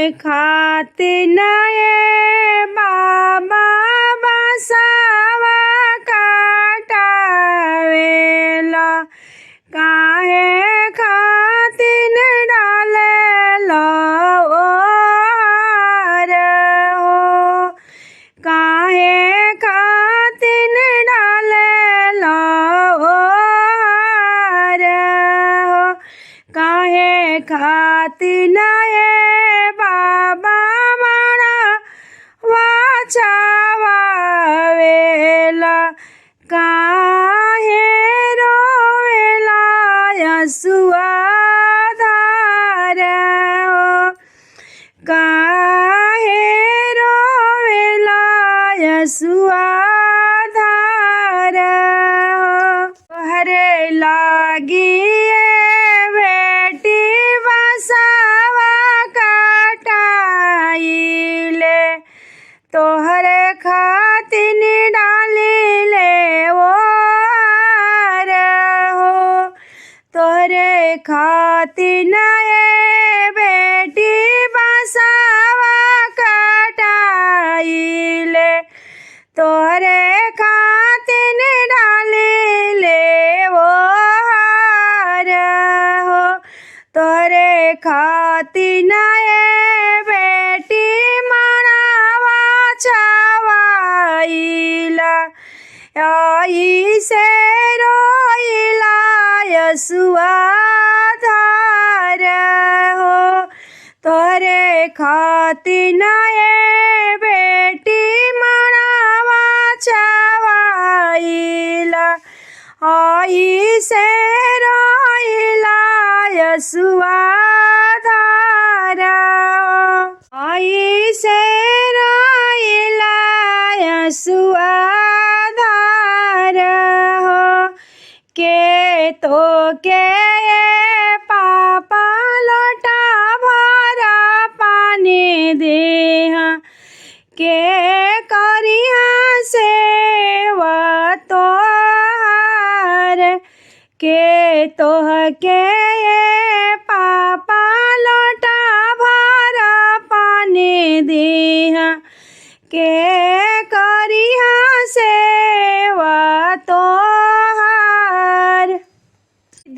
खाती नये बाबा बसावा काटावेला काहे खातिन डालेला ओर हो काहे खातिन डालेला ओर हो काहे खातिन ये बाबा मारा वाचावावेला काहे रोवेला यसुआ धार हो काहे रोवेला यसुआ धार हो तोहरे लागी बेटी बसावा काटाइले तोहरे खातिन डालिले ओर हो तोहरे खातिन ये बेटी बसावा काटाइले तोहरे खातिन डालिले ओर हो तोहरे खातिन ये बेटी मनावा छवाइला आई से रोइला यसुआ धार हो तोहरे खातिन ये बेटी मनावा छवाइला आई से रोइला यसुआ धार आई से रोइला यसुआ धार हो के तो के पापा लोटा भरा पानी देहा के करिहा सेवा तोहार के तोह के पापा लोटा भरा पानी देहा के करिहा सेवा तोहार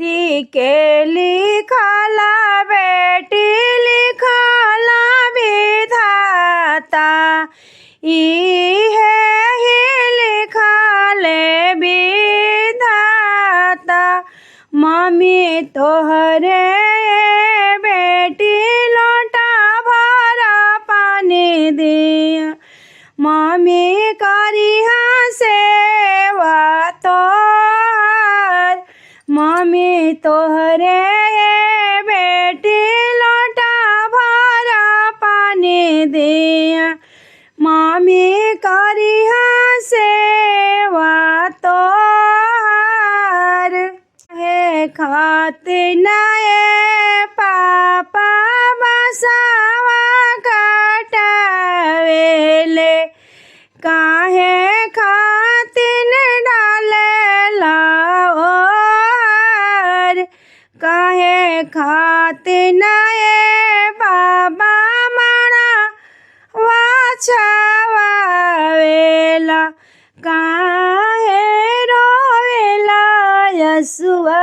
दी के लिखला बेटी लिखला विधाता इहे ही लिखले विधाता मम्मी तोहरे बेटी लोटा भरा पानी दिया मम्मी करिहा सेवा तोहार मम्मी तोहरे बेटी लोटा भरा पानी दिया मम्मी करिहा सेवा तोहार हे खातिन ये पापा बसावा काटावेले काहे खातिन डालेला ओर काहे खातिन ये बाबा मारा वाचावावेला काहे रोवेला यसुआ